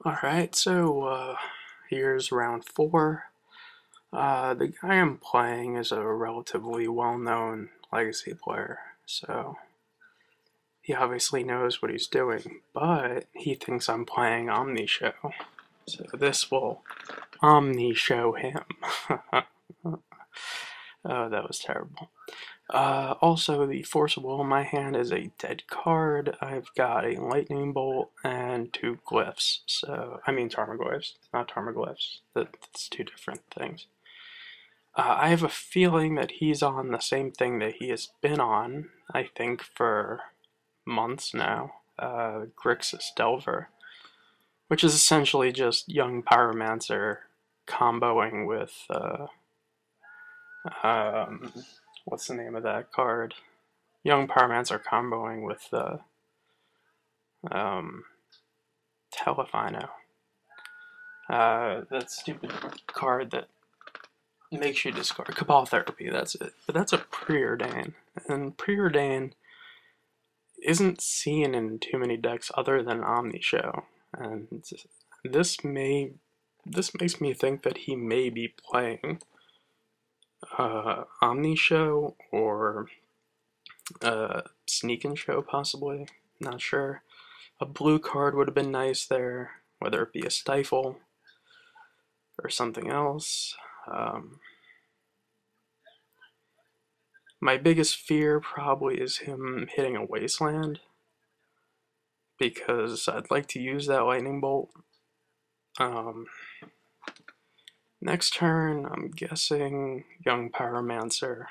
Alright, so here's round 4. The guy I'm playing is a relatively well-known legacy player, so he obviously knows what he's doing, but he thinks I'm playing Omni-Show, so this will Omni-Show him. Oh, that was terrible. Also, the Force of Will in my hand is a dead card. I've got a Lightning Bolt and 2 Glyphs. So, I mean Tarmogoyfs, not Tarmogoyfs. That's 2 different things. I have a feeling that he's on the same thing that he has been on, I think, for months now. Grixis Delver, which is essentially just Young Pyromancer comboing with, what's the name of that card? Young Pyromancer comboing with the hell if I know. That stupid card that makes you discard Cabal Therapy, that's it. But that's a Preordain. And Preordain isn't seen in too many decks other than Omni-Show. And this makes me think that he may be playing Omni-Show or Sneak and Show possibly. Not sure. A blue card would have been nice there, whether it be a Stifle or something else. My biggest fear probably is him hitting a Wasteland, because I'd like to use that Lightning Bolt. Next turn, I'm guessing Young Pyromancer.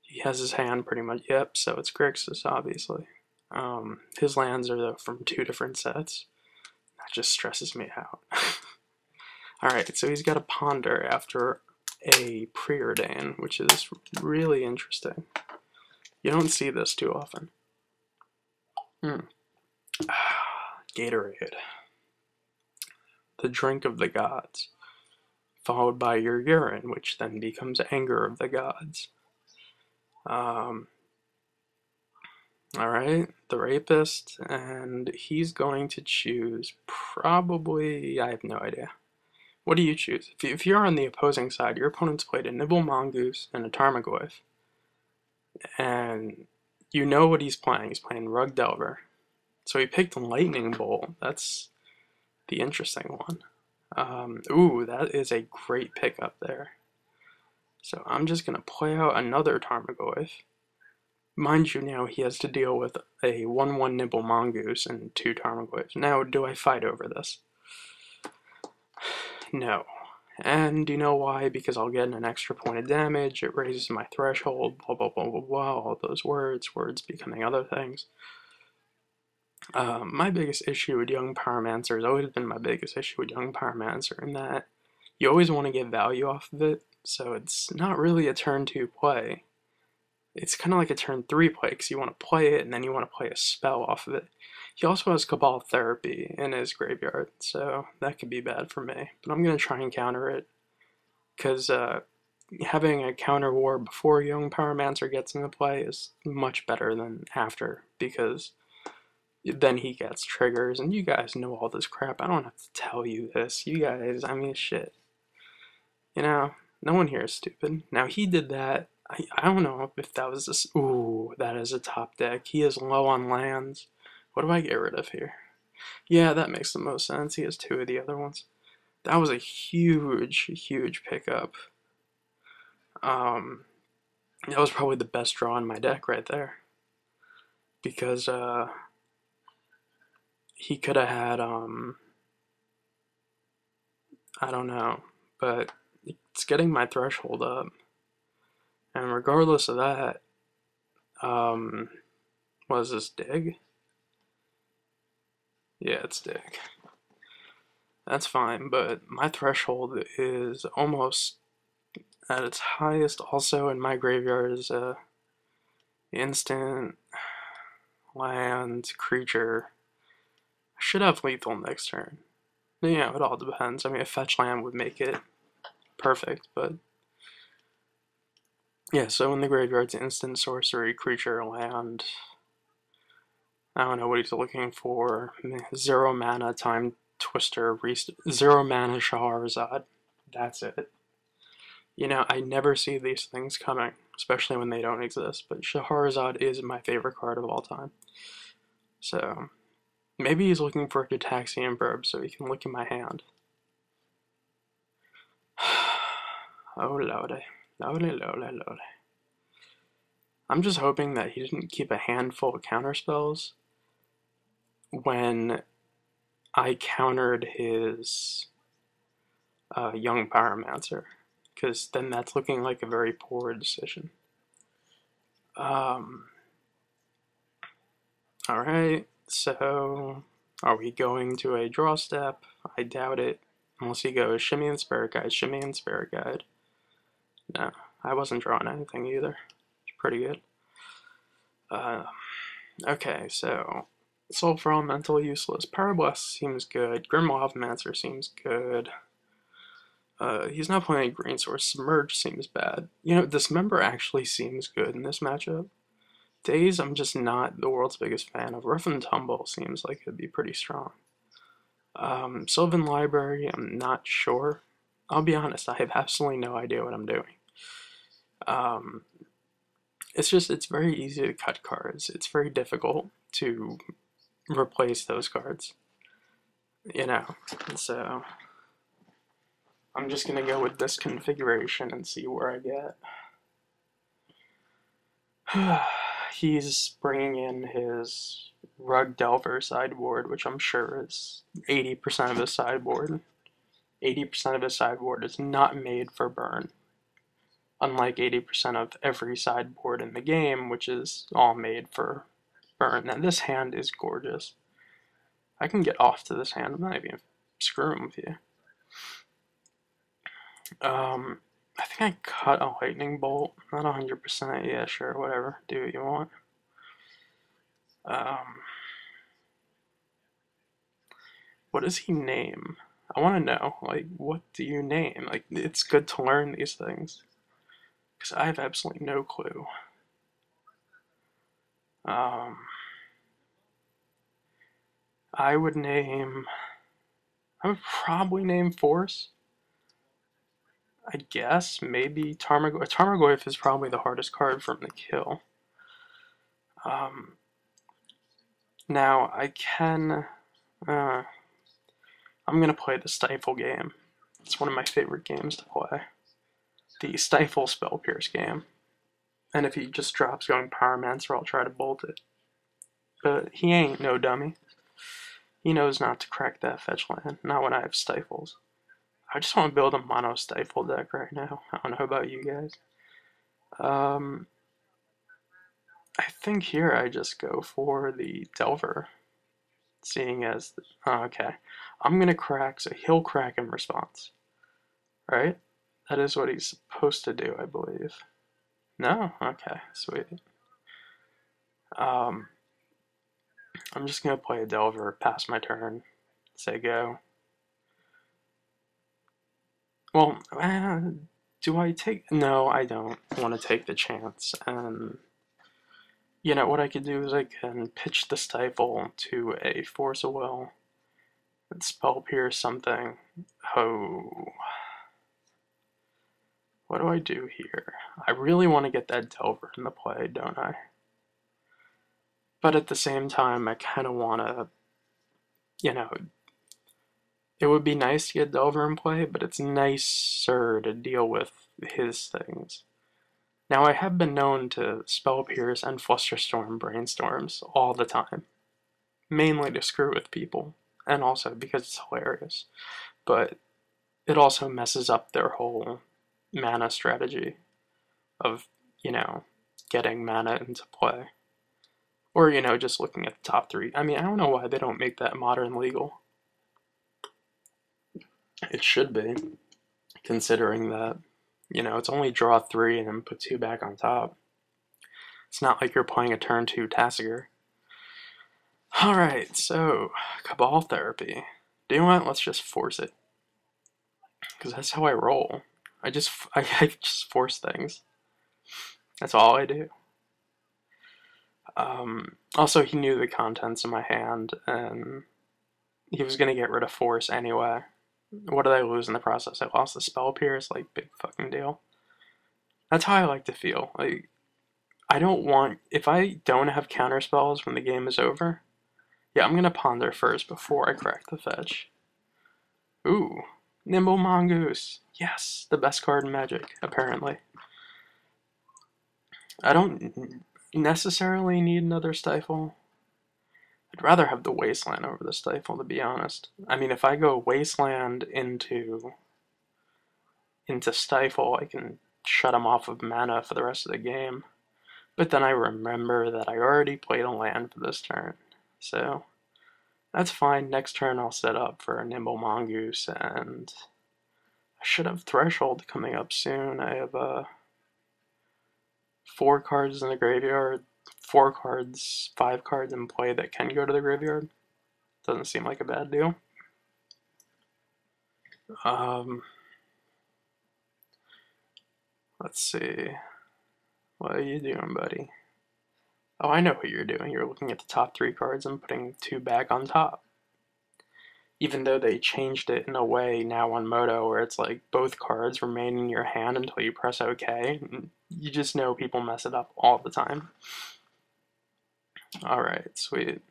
He has his hand pretty much, yep, so it's Grixis, obviously. His lands are from 2 different sets. That just stresses me out. Alright, so he's got a Ponder after a Preordain, which is really interesting. You don't see this too often. Gatorade. The drink of the gods. Followed by your urine, which then becomes anger of the gods. Alright, the rapist, and he's going to choose probably, I have no idea. What do you choose? If you're on the opposing side, your opponent's played a Nibble Mongoose and a Tarmogoyf, and you know what he's playing. He's playing Rug Delver. So he picked Lightning Bolt. That's the interesting one. Ooh, that is a great pickup there. So I'm just going to play out another Tarmogoyf. Mind you, now he has to deal with a 1/1 Nibble Mongoose and 2 Tarmogoyfs. Now, do I fight over this? No. And do you know why? Because I'll get an extra point of damage, it raises my threshold, blah blah blah blah blah, all those words becoming other things. My biggest issue with Young Pyromancer has always been my biggest issue with Young Pyromancer, in that you always want to get value off of it, so it's not really a turn 2 play. It's kind of like a turn 3 play, because you want to play it and then you want to play a spell off of it. He also has Cabal Therapy in his graveyard, so that could be bad for me. But I'm going to try and counter it, because having a counter war before Young Pyromancer gets into play is much better than after, because then he gets triggers, and you guys know all this crap. I don't have to tell you this. You guys, I mean, shit. You know, no one here is stupid. Now, he did that. I don't know if that was this. Ooh, that is a top deck. He is low on lands. What do I get rid of here? Yeah, that makes the most sense. He has 2 of the other ones. That was a huge pickup. That was probably the best draw in my deck right there. Because, he could have had, I don't know, but it's getting my threshold up. And regardless of that, was this dig? Yeah, it's dig. That's fine, but my threshold is almost at its highest. Also in my graveyard is a instant, land, creature. I should have lethal next turn. You know, it all depends. I mean, a fetch land would make it perfect, but yeah, so in the graveyard's instant, sorcery, creature, land. I don't know what he's looking for. 0 mana, time twister, zero mana Shahrazad. That's it. You know, I never see these things coming, especially when they don't exist, but Shahrazad is my favorite card of all time. So, maybe he's looking for a Gitaxian verb so he can look in my hand. Oh lordy. Lordy, lordy, lordy. I'm just hoping that he didn't keep a handful of counterspells when I countered his Young Pyromancer, because then that's looking like a very poor decision. Alright, so are we going to a draw step? I doubt it. Unless he goes Shimmy and Spirit Guide, Shimmy and Spirit Guide. No, I wasn't drawing anything either. It's pretty good. Okay, so Sulfur Elemental useless. Pyroblast seems good. Grim Lavamancer seems good. He's not playing Green Source. Submerge seems bad. You know, Dismember actually seems good in this matchup. Daze, I'm just not the world's biggest fan of. Rough and Tumble seems like it'd be pretty strong. Sylvan Library, I'm not sure. I'll be honest, I have absolutely no idea what I'm doing. It's very easy to cut cards. It's very difficult to replace those cards. You know, so I'm just gonna go with this configuration and see where I get. He's bringing in his Rug Delver sideboard, which I'm sure is 80% of his sideboard. 80% of his sideboard is not made for burn. Unlike 80% of every sideboard in the game, which is all made for burn. Now this hand is gorgeous. I can get off to this hand. I'm not even screwing with you. I think I cut a lightning bolt. Not 100%. Yeah, sure, whatever. Do what you want. What does he name? I want to know. Like, what do you name? Like, it's good to learn these things. Because I have absolutely no clue. I would probably name Force. I guess, maybe Tarmogoyf. Tarmogoyf is probably the hardest card for him to kill. Now, I can... I'm going to play the Stifle game. It's one of my favorite games to play. The Stifle Spell Pierce game. And if he just drops going Pyromancer, I'll try to bolt it. But he ain't no dummy. He knows not to crack that fetch land, not when I have Stifles. I just want to build a mono Stifle deck right now. I don't know about you guys. I think here I just go for the Delver. Seeing as, okay. I'm going to crack, so he'll crack in response. Right? That is what he's supposed to do, I believe. No? Okay, sweet. I'm just going to play a Delver, pass my turn, say go. Well, do I take... No, I don't want to take the chance. You know, what I could do is I can pitch the Stifle to a Force of Will, and Spell Pierce something. Oh. What do I do here? I really want to get that Delver in the play, don't I? But at the same time, I kind of want to, you know, it would be nice to get Delver in play, but it's nicer to deal with his things. Now, I have been known to Spell Pierce and Flusterstorm Brainstorms all the time. Mainly to screw with people, and also because it's hilarious. But it also messes up their whole mana strategy of, you know, getting mana into play. Or, you know, just looking at the top three. I mean, I don't know why they don't make that modern legal. It should be, considering that, you know, it's only draw 3 and then put 2 back on top. It's not like you're playing a turn 2 Tasigur. Alright, so, Cabal Therapy. Do you know what? Let's just force it. Because that's how I roll. I just force things. That's all I do. Also, he knew the contents of my hand, and he was gonna get rid of force anyway. What did I lose in the process? I lost the spell pierce, like, big fucking deal. That's how I like to feel. Like, I don't want, if I don't have counter spells when the game is over, yeah, I'm gonna ponder first before I crack the fetch. Ooh, Nimble Mongoose. Yes, the best card in Magic, apparently. I don't necessarily need another Stifle. I'd rather have the Wasteland over the Stifle, to be honest. I mean, if I go Wasteland into Stifle, I can shut him off of mana for the rest of the game. But then I remember that I already played a land for this turn. So, that's fine. Next turn I'll set up for a Nimble Mongoose, and I should have Threshold coming up soon. I have 4 cards in the graveyard, 4 cards, 5 cards in play that can go to the graveyard. Doesn't seem like a bad deal. Let's see. What are you doing, buddy? Oh, I know what you're doing. You're looking at the top 3 cards and putting 2 back on top. Even though they changed it in a way now on Moto where it's like both cards remain in your hand until you press OK. You just know people mess it up all the time. Alright, sweet.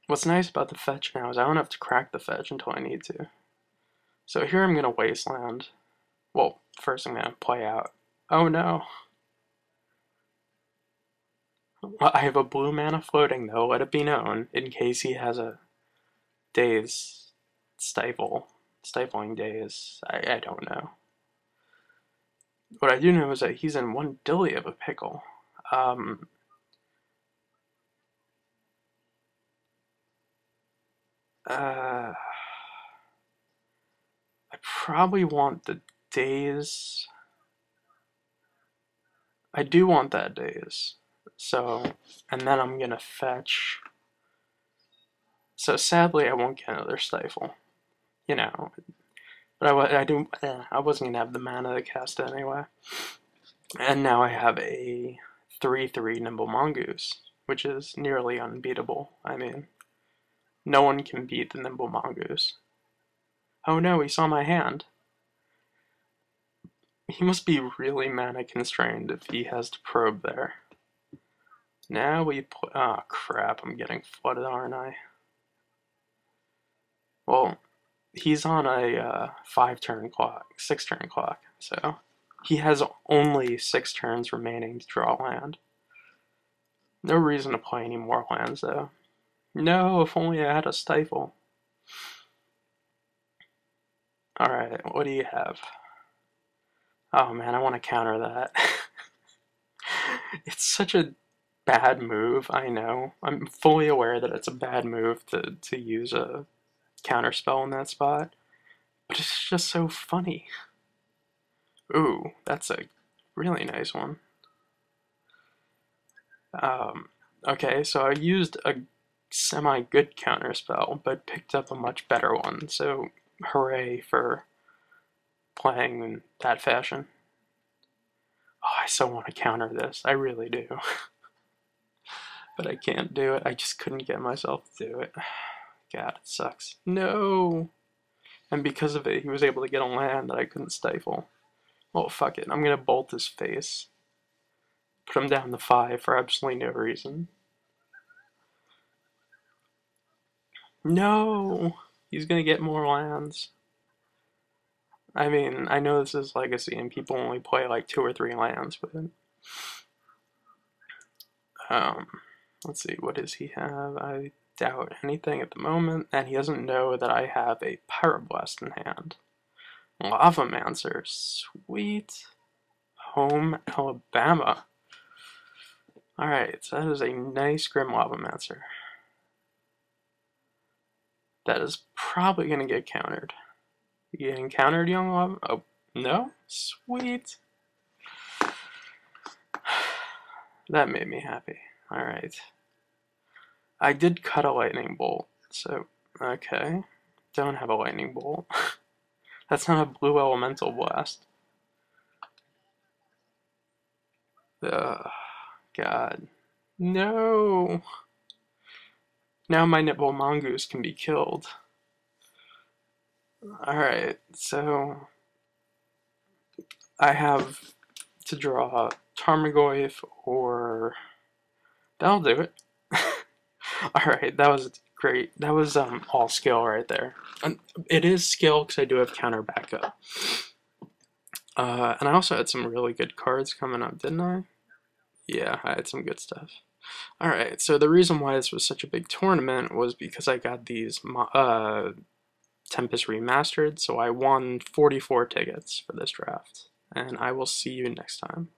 What's nice about the fetch now is I don't have to crack the fetch until I need to. So here I'm going to Wasteland. Well, first I'm going to play out. Oh no. I have a blue mana floating though, let it be known, in case he has a Daze stifling Daze. I don't know. What I do know is that he's in one dilly of a pickle. I probably want the Daze. I do want that Daze. So, and then I'm gonna fetch. So sadly, I won't get another Stifle. You know, but I wasn't gonna have the mana to cast it anyway. And now I have a 3/3 Nimble Mongoose, which is nearly unbeatable. I mean, no one can beat the Nimble Mongoose. Oh no, he saw my hand. He must be really mana constrained if he has to probe there. Now we play. Oh crap, I'm getting flooded, aren't I? Well, he's on a 5-turn clock, 6-turn clock, so he has only 6 turns remaining to draw land. No reason to play any more lands, though. No, if only I had a Stifle. Alright, what do you have? Oh man, I want to counter that. It's such a bad move, I know. I'm fully aware that it's a bad move to use a counter spell in that spot, but it's just so funny. Ooh, that's a really nice one. Okay, so I used a semi-good counter spell, but picked up a much better one, so hooray for playing in that fashion. Oh, I so want to counter this, I really do. But I can't do it, I just couldn't get myself to do it. God, it sucks. No! And because of it, he was able to get a land that I couldn't stifle. Well, fuck it, I'm gonna bolt his face. Put him down to 5 for absolutely no reason. No! He's gonna get more lands. I mean, I know this is Legacy and people only play like 2 or 3 lands with it. Let's see, what does he have? I doubt anything at the moment, and he doesn't know that I have a Pyroblast in hand. Lavamancer, sweet. Home, Alabama. Alright, so that is a nice Grim Lavamancer. That is probably going to get countered. You getting countered, young Lava? Oh, no? Sweet. That made me happy. Alright. I did cut a lightning bolt, so, okay. Don't have a lightning bolt. That's not a blue elemental blast. God. No! Now my nipple mongoose can be killed. Alright, so I have to draw Tarmogoyf or... That'll do it. Alright, that was great. That was all skill right there. And it is skill because I do have counter backup. And I also had some really good cards coming up, didn't I? Yeah, I had some good stuff. Alright, so the reason why this was such a big tournament was because I got these Tempest Remastered, so I won 44 tickets for this draft. And I will see you next time.